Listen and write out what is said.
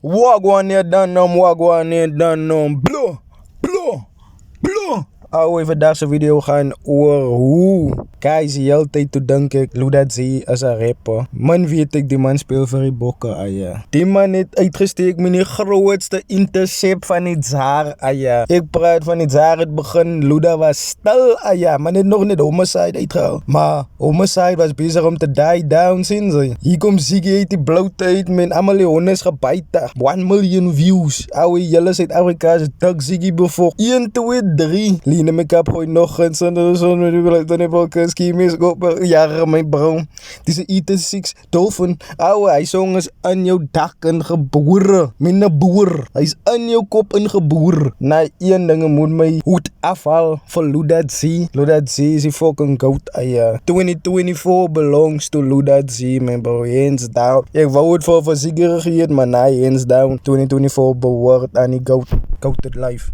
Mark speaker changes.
Speaker 1: Wagwan je dan blow, blow, blow. Ouwe, vandaag zijn video gaan over hoe Guys, de hele tijd toen denk ik, Luda Z is een rapper. Man weet ik, die man speelt voor die bokken, aja. Die man heeft uitgesteekt met de grootste intercept van het jaar, aja. Ik praat van het jaar het begin, Luda was stil, aja. Maar net nog niet homicide uitgehaald. Maar homicide was bezig om te die down, zien ze. Hier komt Ziggy uit die blote uit, met allemaal die hondes gebijten. 1 miljoen views. Ouwe, jullie Zuid-Afrika's dak Ziggy bevocht. 1, 2, 3. Line make-up gooi nog eens. En dan heb ik schiemis op jaren mijn bro. Deze ET6 dolphin. Ouwe, hij zong is aan jouw dak ingeboren. Mijn boer. Hij is aan jouw kop ingeboren. Na één ding moet my hoed afhaal voor Luda Z. Luda Z is die fucking goat. 2024 belongs to Luda Z, mijn bro. Hands down. Ik wou het voor Ziggy regeerd, maar nee, hands down. 2024 behoort aan die goat. Goated life.